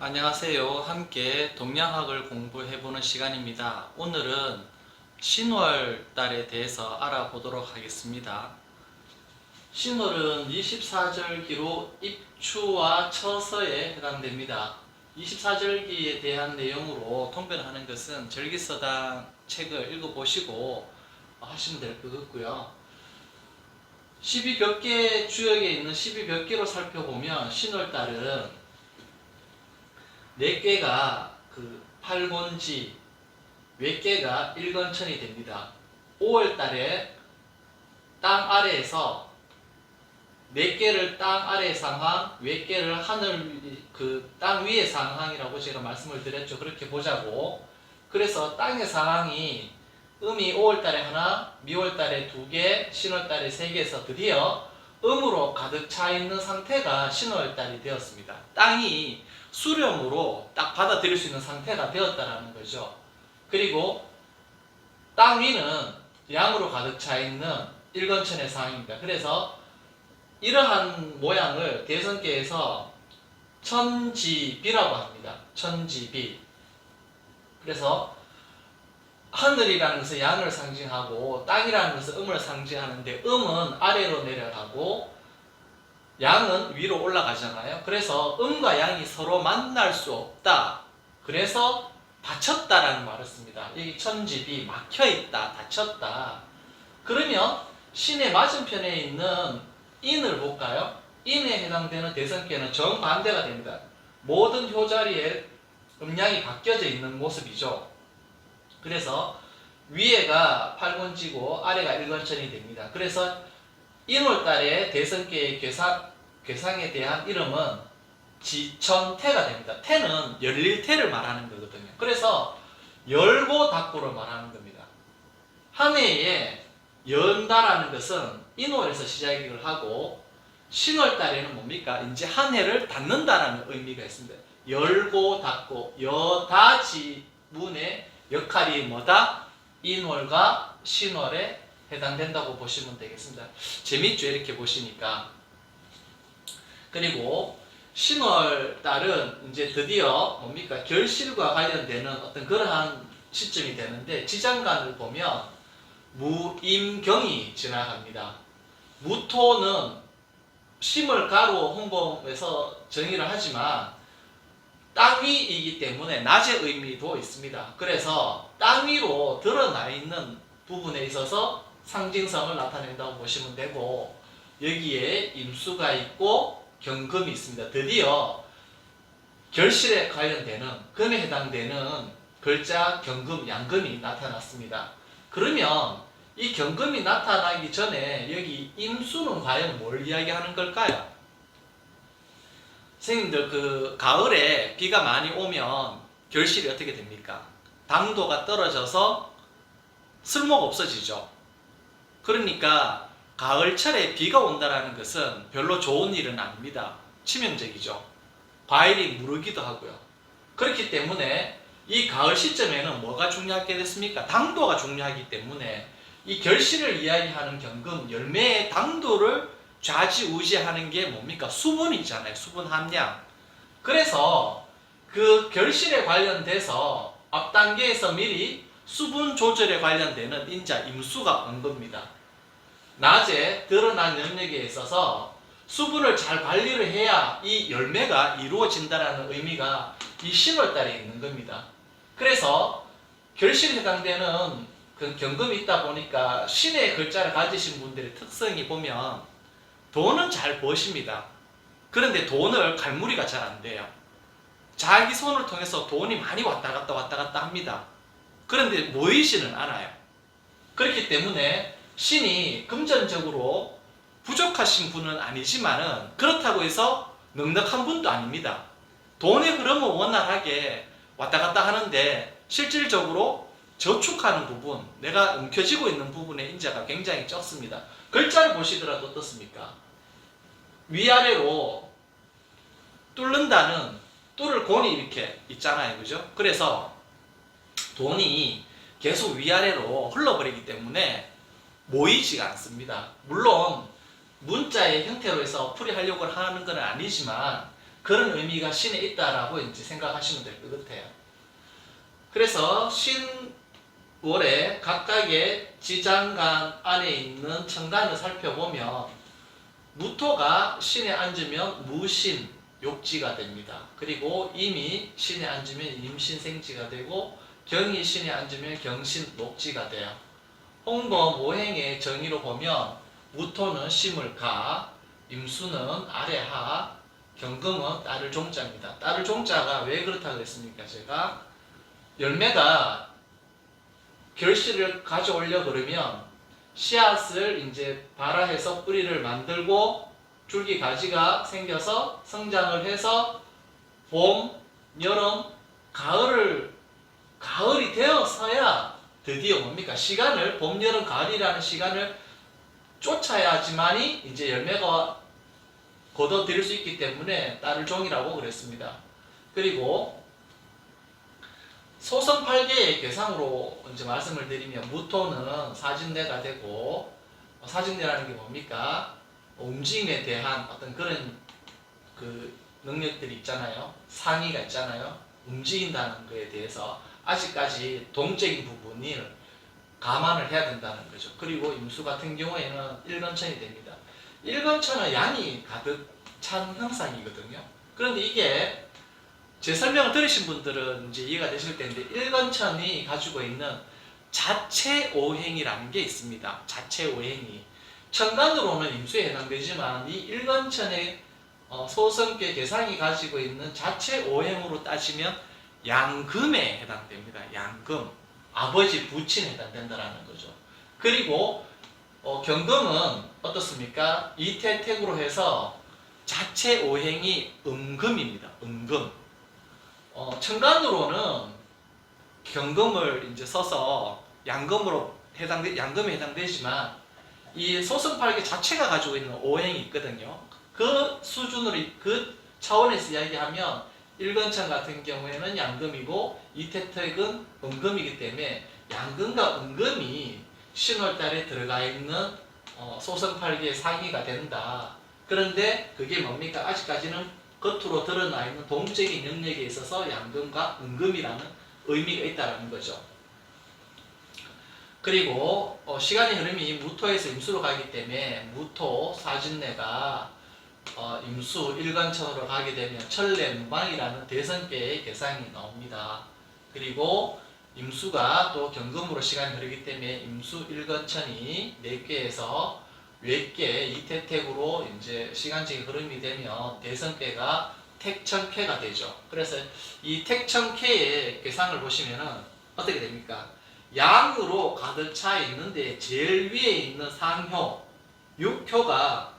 안녕하세요. 함께 동양학을 공부해보는 시간입니다. 오늘은 신월달에 대해서 알아보도록 하겠습니다. 신월은 24절기로 입추와 처서에 해당됩니다. 24절기에 대한 내용으로 통변하는 것은 절기서당 책을 읽어보시고 하시면 될 것 같고요. 12벽계 주역에 있는 12벽계로 살펴보면 신월달은 4개가 팔곤지, 외개가 일건천이 됩니다. 5월달에 땅 아래에서 4개를 땅 아래 상황, 외개를 하늘 땅 위의 상황이라고 제가 말씀을 드렸죠. 그렇게 보자고. 그래서 땅의 상황이 음이 5월달에 하나, 미월달에 2개, 신월달에 3개에서 드디어 음으로 가득 차 있는 상태가 신월달이 되었습니다. 땅이 수렴으로 딱 받아들일 수 있는 상태가 되었다라는 거죠. 그리고 땅 위는 양으로 가득 차 있는 일건천의 상황입니다. 그래서 이러한 모양을 대성계에서 천지비라고 합니다. 천지비. 그래서 하늘이라는 것은 양을 상징하고 땅이라는 것은 음을 상징하는데 음은 아래로 내려가고 양은 위로 올라가잖아요. 그래서 음과 양이 서로 만날 수 없다. 그래서 닫혔다라는 말을 씁니다. 여기 천지비 막혀있다, 닫혔다. 그러면 신의 맞은편에 있는 인을 볼까요? 인에 해당되는 대성계는 정반대가 됩니다. 모든 효자리에 음양이 바뀌어져 있는 모습이죠. 그래서 위에가 팔곤지고 아래가 일건천이 됩니다. 그래서 인월달에 대성계의 괴상에 대한 이름은 지천태가 됩니다. 태는 열릴 태를 말하는 거거든요. 그래서 열고 닫고를 말하는 겁니다. 한 해에 연다라는 것은 인월에서 시작을 하고 신월달에는 뭡니까? 이제 한 해를 닫는다라는 의미가 있습니다. 열고 닫고 여다지문의 역할이 뭐다? 인월과 신월에 해당된다고 보시면 되겠습니다. 재밌죠? 이렇게 보시니까. 그리고 신월달은 이제 드디어 뭡니까? 결실과 관련되는 어떤 그러한 시점이 되는데 지장간을 보면 무임경이 지나갑니다. 무토는 심을 가로 홍범에서 정의를 하지만 땅 위이기 때문에 낮의 의미도 있습니다. 그래서 땅 위로 드러나 있는 부분에 있어서 상징성을 나타낸다고 보시면 되고 여기에 임수가 있고 경금이 있습니다. 드디어 결실에 관련되는 금에 해당되는 글자 경금, 양금이 나타났습니다. 그러면 이 경금이 나타나기 전에 여기 임수는 과연 뭘 이야기하는 걸까요? 선생님들 가을에 비가 많이 오면 결실이 어떻게 됩니까? 당도가 떨어져서 쓸모가 없어지죠. 그러니까 가을철에 비가 온다는 것은 별로 좋은 일은 아닙니다. 치명적이죠. 과일이 무르기도 하고요. 그렇기 때문에 이 가을 시점에는 뭐가 중요하게 됐습니까? 당도가 중요하기 때문에 이 결실을 이야기하는 경금, 열매의 당도를 좌지우지하는 게 뭡니까? 수분이잖아요. 수분 함량. 그래서 그 결실에 관련돼서 앞 단계에서 미리 수분 조절에 관련되는 인자 임수가 온 겁니다. 낮에 드러난 영역에 있어서 수분을 잘 관리를 해야 이 열매가 이루어진다는 의미가 이 신월달에 있는 겁니다. 그래서 결실에 해당되는 그 경금이 있다 보니까 신의 글자를 가지신 분들의 특성이 보면 돈은 잘 버십니다. 그런데 돈을 갈무리가 잘 안 돼요. 자기 손을 통해서 돈이 많이 왔다 갔다 합니다. 그런데 모이지는 않아요. 그렇기 때문에 신이 금전적으로 부족하신 분은 아니지만은 그렇다고 해서 넉넉한 분도 아닙니다. 돈의 흐름은 원활하게 왔다 갔다 하는데 실질적으로 저축하는 부분, 내가 움켜쥐고 있는 부분의 인자가 굉장히 적습니다. 글자를 보시더라도 어떻습니까? 위아래로 뚫는다는 뚫을 곤이 이렇게 있잖아요. 그죠? 그래서 돈이 계속 위아래로 흘러버리기 때문에 모이지가 않습니다. 물론 문자의 형태로 해서 풀이하려고 하는 건 아니지만 그런 의미가 신에 있다라고 이제 생각하시면 될 것 같아요. 그래서 신월의 각각의 지장간 안에 있는 천간을 살펴보면 무토가 신에 앉으면 무신, 욕지가 됩니다. 그리고 임이 신에 앉으면 임신생지가 되고 경이 신에 앉으면 경신, 녹지가 돼요. 홍범 오행의 정의로 보면 무토는 심을 가, 임수는 아래 하, 경금은 따를 종자입니다. 따를 종자가 왜 그렇다고 했습니까? 제가 열매가 결실을 가져오려 그러면 씨앗을 이제 발화해서 뿌리를 만들고 줄기 가지가 생겨서 성장을 해서 봄, 여름, 가을이 되어서야 드디어 뭡니까? 시간을 봄, 여름, 가을이라는 시간을 쫓아야지만이 이제 열매가 거둬들일 수 있기 때문에 딸을 종이라고 그랬습니다. 그리고 소선팔계의 계상으로 이제 말씀을 드리면 무토는 사진내가 되고 사진내라는 게 뭡니까? 움직임에 대한 어떤 그런 그 능력들이 있잖아요. 상의가 있잖아요. 움직인다는 거에 대해서 아직까지 동적인 부분을 감안을 해야 된다는 거죠. 그리고 임수 같은 경우에는 일건천이 됩니다. 일건천은 양이 가득 찬 형상이거든요. 그런데 이게 제 설명을 들으신 분들은 이제 이해가 되실 텐데 일건천이 가지고 있는 자체오행이라는 게 있습니다. 자체오행이 천간으로는 임수에 해당되지만 이 일건천의 소성계 계상이 가지고 있는 자체오행으로 따지면 양금에 해당됩니다. 양금 아버지 부친에 해당된다는 거죠. 그리고 경금은 어떻습니까? 이태택으로 해서 자체오행이 음금입니다. 음금 천간으로는 경금을 이제 써서 양금에 해당되지만 이 소승팔계 자체가 가지고 있는 오행이 있거든요. 그 수준으로 그 차원에서 이야기하면 일건천 같은 경우에는 양금이고 이태택은 음금이기 때문에 양금과 음금이 신월달에 들어가 있는 소승팔계의 상이가 된다. 그런데 그게 뭡니까? 아직까지는 겉으로 드러나 있는 동적인 영역에 있어서 양금과 음금이라는 의미가 있다는 거죠. 그리고 시간의 흐름이 무토에서 임수로 가기 때문에 무토 사진내가 임수 일간천으로 가게 되면 천례 무방이라는 대선계의 계상이 나옵니다. 그리고 임수가 또 경금으로 시간이 흐르기 때문에 임수 일간천이 4개에서 외계 이태택으로 이제 시간적인 흐름이 되면 대선계가 택천캐가 되죠. 그래서 이 택천캐의 계상을 보시면은 어떻게 됩니까? 양으로 가득 차 있는데 제일 위에 있는 상효, 육효가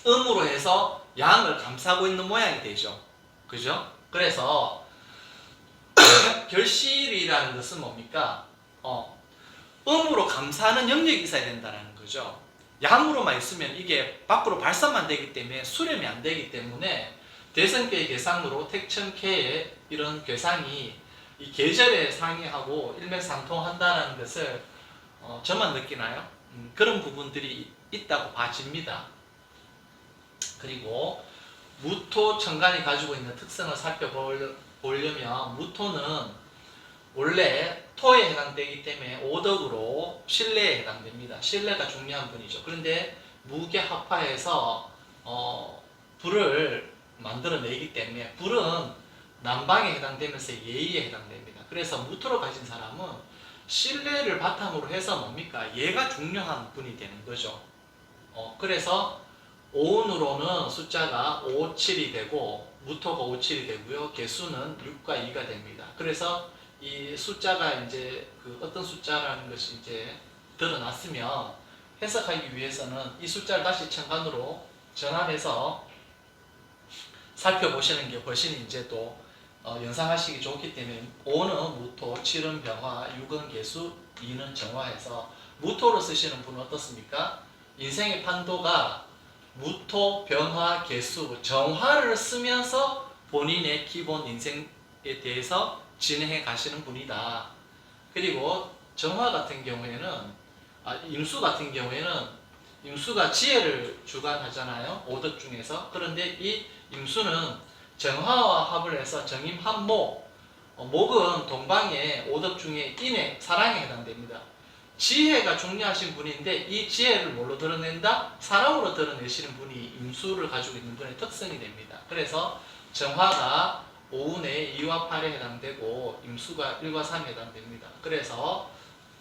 음으로 해서 양을 감싸고 있는 모양이 되죠. 그죠? 그래서 결실이라는 것은 뭡니까? 음으로 감싸는 영역이 있어야 된다는 거죠. 양으로만 있으면 이게 밖으로 발산만 되기 때문에 수렴이 안 되기 때문에 대선계의 계상으로 택천계의 이런 계상이 이 계절에 상의하고 일맥상통한다는 것을 저만 느끼나요? 그런 부분들이 있다고 봐집니다. 그리고 무토 천간이 가지고 있는 특성을 살펴보려면 무토는 원래 토에 해당되기 때문에 오덕으로 신뢰에 해당됩니다. 신뢰가 중요한 분이죠. 그런데 무게합화해서 불을 만들어내기 때문에 불은 난방에 해당되면서 예의에 해당됩니다. 그래서 무토를 가진 사람은 신뢰를 바탕으로 해서 뭡니까? 얘가 중요한 분이 되는 거죠. 그래서 오운으로는 숫자가 5, 7이 되고 무토가 5, 7이 되고요. 개수는 6과 2가 됩니다. 그래서 이 숫자가 이제 그 어떤 숫자라는 것이 이제 드러났으면 해석하기 위해서는 이 숫자를 다시 천간으로 전환해서 살펴보시는 게 훨씬 이제 또 연상하시기 좋기 때문에 5는 무토, 7은 병화, 6은 개수, 2는 정화해서 무토로 쓰시는 분은 어떻습니까? 인생의 판도가 무토, 병화, 개수, 정화를 쓰면서 본인의 기본 인생에 대해서 진행해 가시는 분이다. 그리고 정화 같은 경우에는 임수 같은 경우에는 임수가 지혜를 주관하잖아요. 오덕 중에서. 그런데 이 임수는 정화와 합을 해서 정임합목, 목은 동방의 오덕 중에 인의 사랑에 해당됩니다. 지혜가 중요하신 분인데 이 지혜를 뭘로 드러낸다? 사랑으로 드러내시는 분이 임수를 가지고 있는 분의 특성이 됩니다. 그래서 정화가 오운의 2와 8에 해당되고 임수가 1과 3에 해당됩니다. 그래서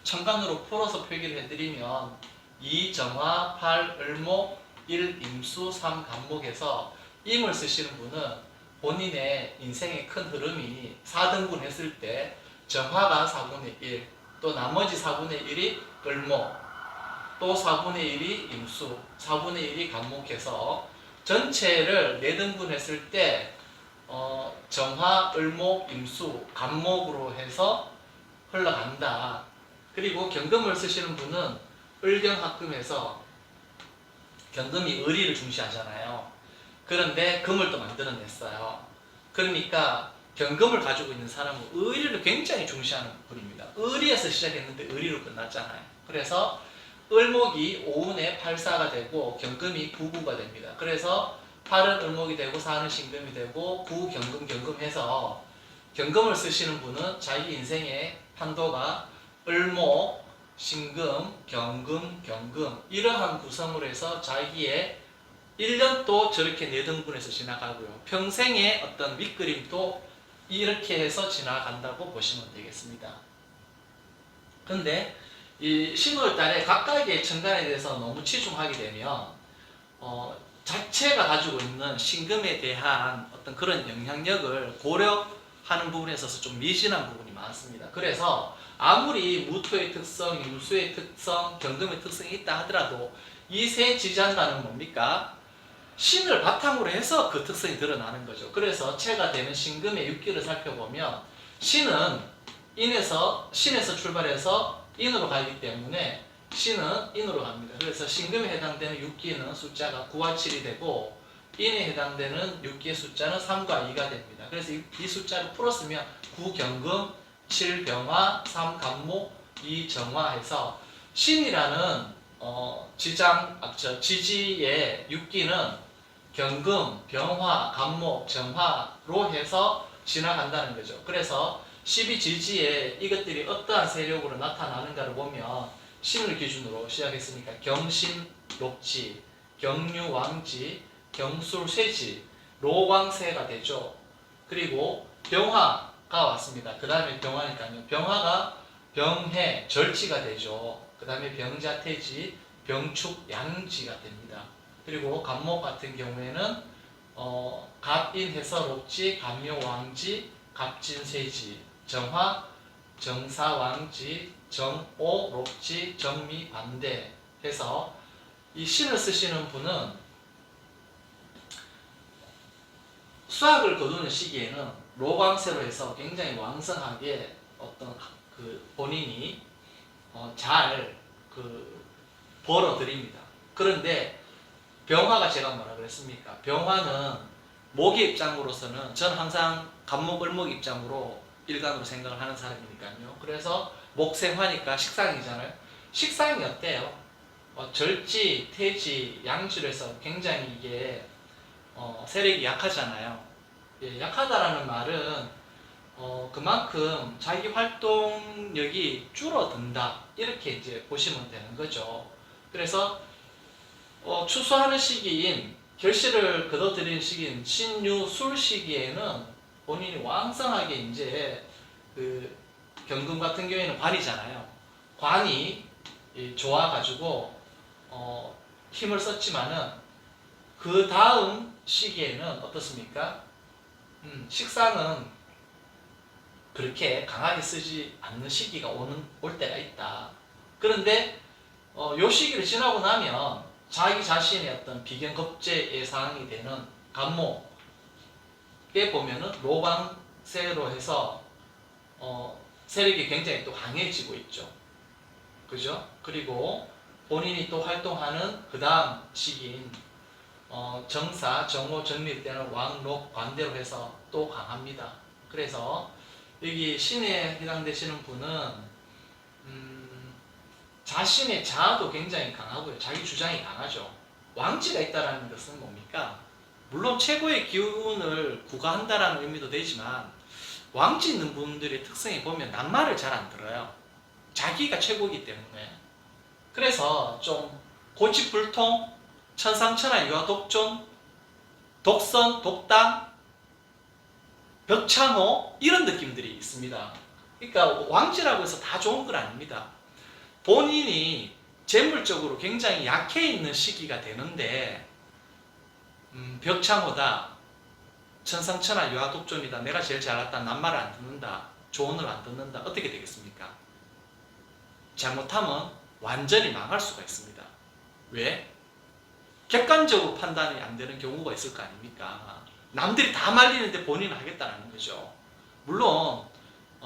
천간으로 풀어서 표기를 해드리면 2 정화, 8 을목, 1 임수, 3 간목에서 임을 쓰시는 분은 본인의 인생의 큰 흐름이 4등분 했을 때 정화가 4분의 1, 또 나머지 4분의 1이 을목, 또 4분의 1이 임수, 4분의 1이 간목해서 전체를 4등분 했을 때 정화, 을목, 임수, 간목으로 해서 흘러간다. 그리고 경금을 쓰시는 분은 을경합금에서 경금이 의리를 중시하잖아요. 그런데 금을 또 만들어냈어요. 그러니까 경금을 가지고 있는 사람은 의리를 굉장히 중시하는 분입니다. 의리에서 시작했는데 의리로 끝났잖아요. 그래서 을목이 오운의 8사가 되고 경금이 9구가 됩니다. 그래서 8은 을목이 되고 4는 신금이 되고 9 경금 경금해서 경금을 쓰시는 분은 자기 인생의 판도가 을목, 신금, 경금, 경금 이러한 구성으로 해서 자기의 1년도 저렇게 4등분해서 지나가고요. 평생의 어떤 밑그림도 이렇게 해서 지나간다고 보시면 되겠습니다. 근데 이 신월달에 각각의 천간에 대해서 너무 치중하게 되면 자체가 가지고 있는 신금에 대한 어떤 그런 영향력을 고려하는 부분에 있어서 좀 미진한 부분이 많습니다. 그래서 아무리 무토의 특성, 임수의 특성, 경금의 특성이 있다 하더라도 이 세 지장간은 뭡니까? 신을 바탕으로 해서 그 특성이 드러나는 거죠. 그래서 체가 되는 신금의 육기를 살펴보면 신은 신에서 출발해서 인으로 가기 때문에 신은 인으로 갑니다. 그래서 신금에 해당되는 육기는 숫자가 9와 7이 되고 인에 해당되는 육기의 숫자는 3과 2가 됩니다. 그래서 이 숫자를 풀었으면 9 경금, 7 병화, 3 간목, 2 정화해서 신이라는 지지의 육기는 경금, 병화, 간목, 정화로 해서 지나간다는 거죠. 그래서 12지지에 이것들이 어떠한 세력으로 나타나는가를 보면 신을 기준으로 시작했으니까 경신, 록지, 경유, 왕지, 경술, 쇠지, 로광세가 되죠. 그리고 병화가 왔습니다. 그 다음에 병화니까요. 병화가 병해, 절지가 되죠. 그 다음에 병자, 태지, 병축, 양지가 됩니다. 그리고 간목 같은 경우에는 갑인해서 록지, 갑묘, 왕지, 갑진, 세지, 정화, 정사, 왕지, 정오, 록지, 정미, 반대 해서 이 신을 쓰시는 분은 수학을 거두는 시기에는 로광세로 해서 굉장히 왕성하게 어떤 본인이 잘 벌어들입니다. 그런데 병화가 제가 뭐라 그랬습니까? 병화는 목의 입장으로서는 전 항상 간목, 을목 입장으로 일간으로 생각을 하는 사람이니까요. 그래서 목생화니까 식상이잖아요. 식상이 어때요? 절지, 태지, 양지로 해서 굉장히 이게 세력이 약하잖아요. 예, 약하다라는 말은 그만큼 자기 활동력이 줄어든다 이렇게 이제 보시면 되는 거죠. 그래서 추수하는 시기인 결실을 거둬들이는 시기인 신유술 시기에는 본인이 왕성하게 이제 경금 같은 경우에는 관이잖아요. 관이 좋아가지고 힘을 썼지만은 그 다음 시기에는 어떻습니까? 식상은 그렇게 강하게 쓰지 않는 시기가 올 때가 있다. 그런데 요 시기를 지나고 나면 자기 자신의 어떤 비견겁제의 상황이 되는 간목에 보면은 로방세로 해서 세력이 굉장히 또 강해지고 있죠. 그죠? 그리고 본인이 또 활동하는 그 다음 시기인 정사, 정오, 정밀 때는 왕록, 관대로 해서 또 강합니다. 그래서 여기 신에 해당되시는 분은 자신의 자아도 굉장히 강하고요. 자기 주장이 강하죠. 왕지가 있다는 것은 뭡니까? 물론 최고의 기운을 구가한다라는 의미도 되지만 왕지 있는 분들의 특성에 보면 낱말을 잘 안 들어요. 자기가 최고이기 때문에. 그래서 좀 고집불통, 천상천하 유아독존, 독선, 독당, 벽창호 이런 느낌들이 있습니다. 그러니까 왕지라고 해서 다 좋은 건 아닙니다. 본인이 재물적으로 굉장히 약해 있는 시기가 되는데 벽창호다, 천상천하 유아독존이다, 내가 제일 잘났다, 낱말을 안 듣는다, 조언을 안 듣는다, 어떻게 되겠습니까? 잘못하면 완전히 망할 수가 있습니다. 왜? 객관적으로 판단이 안 되는 경우가 있을 거 아닙니까? 남들이 다 말리는데 본인은 하겠다는 거죠. 물론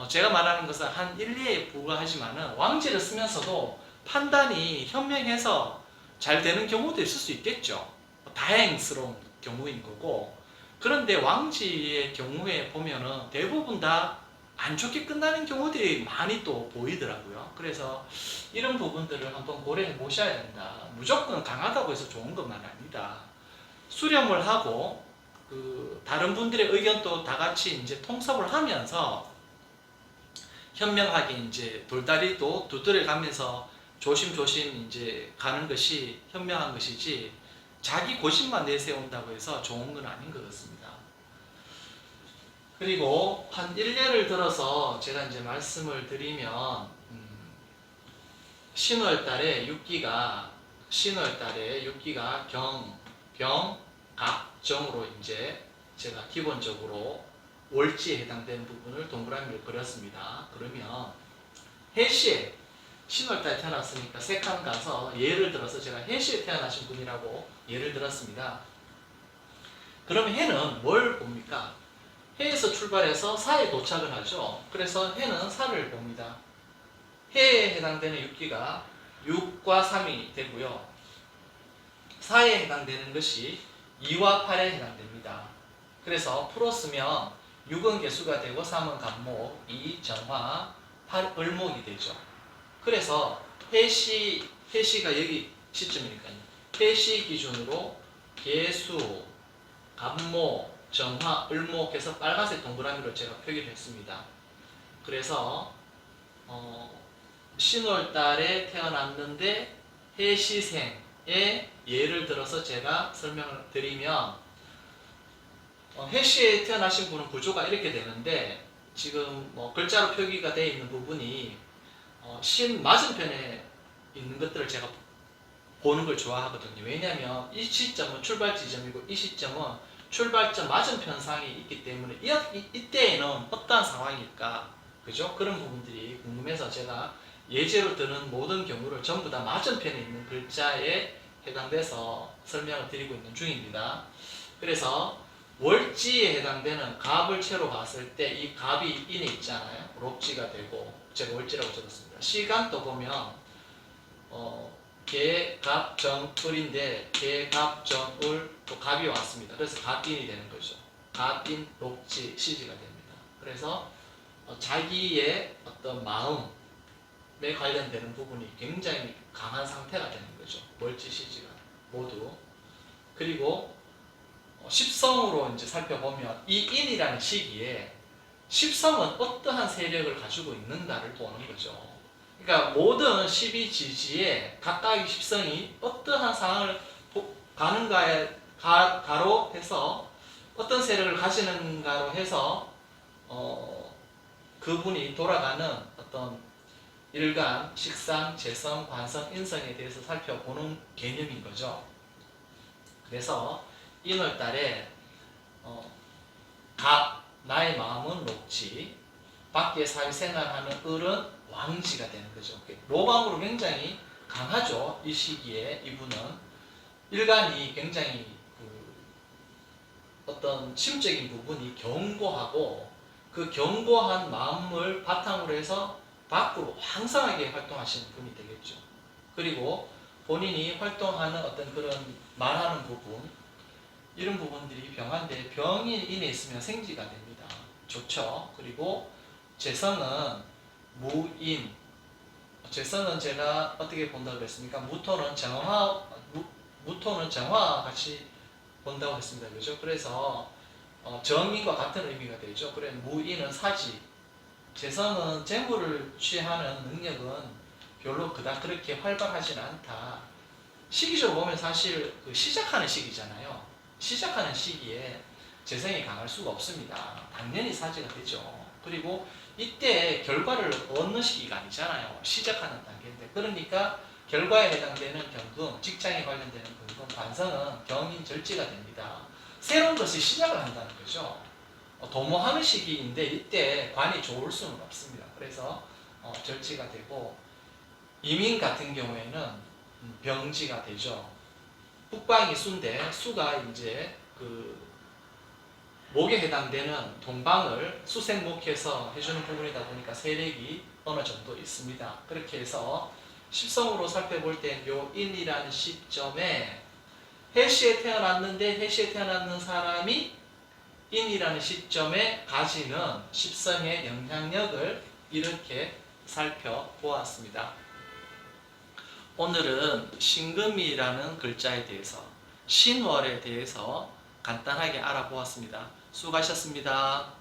제가 말하는 것은 한 1, 2에 불과하지만 왕지를 쓰면서도 판단이 현명해서 잘 되는 경우도 있을 수 있겠죠. 다행스러운 경우인 거고. 그런데 왕지의 경우에 보면은 대부분 다 안 좋게 끝나는 경우들이 많이 또 보이더라고요. 그래서 이런 부분들을 한번 고려해 보셔야 된다. 무조건 강하다고 해서 좋은 것만 아니다. 수렴을 하고 다른 분들의 의견도 다 같이 이제 통섭을 하면서 현명하게 이제 돌다리도 두드려 가면서 조심조심 이제 가는 것이 현명한 것이지, 자기 고집만 내세운다고 해서 좋은 건 아닌 것 같습니다. 그리고 한 일례를 들어서 제가 이제 말씀을 드리면, 신월달에 6기가 경, 병, 갑, 정으로 이제 제가 기본적으로 월지에 해당되는 부분을 동그라미를 그렸습니다. 그러면 해시에 신월달에 태어났으니까 세칸 가서 예를 들어서 제가 해시에 태어나신 분이라고 예를 들었습니다. 그럼 해는 뭘 봅니까? 해에서 출발해서 사에 도착을 하죠. 그래서 해는 사를 봅니다. 해에 해당되는 6기가 6과 3이 되고요. 사에 해당되는 것이 2와 8에 해당됩니다. 그래서 풀었으면 6은 개수가 되고 3은 간목, 2 정화, 8 을목이 되죠. 그래서 해시가 여기 시점이니까요. 해시 기준으로 개수, 간목, 정화, 을목해서 빨간색 동그라미로 제가 표기를 했습니다. 그래서 신월달에 태어났는데 해시생의 예를 들어서 제가 설명을 드리면, 해시에 태어나신 분은 구조가 이렇게 되는데, 지금 글자로 표기가 되어 있는 부분이 신 맞은편에 있는 것들을 제가 보는 걸 좋아하거든요. 왜냐하면 이 시점은 출발 지점이고 이 시점은 출발점 맞은편상이 있기 때문에 이때에는 어떠한 상황일까, 그죠? 그런 부분들이 궁금해서 제가 예제로 드는 모든 경우를 전부 다 맞은편에 있는 글자에 해당돼서 설명을 드리고 있는 중입니다. 그래서 월지에 해당되는 갑을 채로 봤을 때 이 갑이 인에 있잖아요. 록지가 되고, 제가 월지라고 적었습니다. 시간도 보면 개, 갑, 정, 을인데 개, 갑, 정, 을, 또 갑이 왔습니다. 그래서 갑인이 되는 거죠. 갑인, 록지, 시지가 됩니다. 그래서 자기의 어떤 마음에 관련되는 부분이 굉장히 강한 상태가 되는 거죠. 월지, 시지가 모두. 그리고 십성으로 이제 살펴보면 이 인이라는 시기에 십성은 어떠한 세력을 가지고 있는가를 보는 거죠. 그러니까 모든 12지지에 각각의 십성이 어떠한 상황을 가는가에 가로 해서 어떤 세력을 가지는가로 해서 그분이 돌아가는 어떤 일간, 식상, 재성, 관성, 인성에 대해서 살펴보는 개념인 거죠. 그래서 인월달에 갑, 나의 마음은 록지, 밖에 사회생활하는 을은 왕지가 되는 거죠. 로방으로 굉장히 강하죠. 이 시기에 이분은 일간이 굉장히 어떤 심적인 부분이 견고하고, 그 견고한 마음을 바탕으로 해서 밖으로 왕성하게 활동하시는 분이 되겠죠. 그리고 본인이 활동하는 어떤 그런 말하는 부분, 이런 부분들이 병한데 병이 인에 있으면 생지가 됩니다. 좋죠. 그리고 재성은 무인, 재성은 제가 어떻게 본다고 했습니까? 무토는 정화 같이 본다고 했습니다. 그죠? 그래서 정인과 같은 의미가 되죠. 그래 무인은 사지, 재성은 재물을 취하는 능력은 별로 그닥 그렇게 활발하지는 않다. 시기적으로 보면 사실 그 시작하는 시기잖아요. 시작하는 시기에 재성이 강할 수가 없습니다. 당연히 사지가 되죠. 그리고 이때 결과를 얻는 시기가 아니잖아요. 시작하는 단계인데. 그러니까 결과에 해당되는 경금, 직장에 관련되는 금금, 관성은 경인 절지가 됩니다. 새로운 것이 시작을 한다는 거죠. 도모하는 시기인데 이때 관이 좋을 수는 없습니다. 그래서 절지가 되고, 이민 같은 경우에는 병지가 되죠. 북방이 수인데 수가 이제 그 목에 해당되는 동방을 수생목해서 해주는 부분이다 보니까 세력이 어느 정도 있습니다. 그렇게 해서 십성으로 살펴볼 때 요 인이라는 시점에 해시에 태어났는데 해시에 태어났는 사람이 인이라는 시점에 가지는 십성의 영향력을 이렇게 살펴보았습니다. 오늘은 신금이라는 글자에 대해서, 신월에 대해서 간단하게 알아보았습니다. 수고하셨습니다.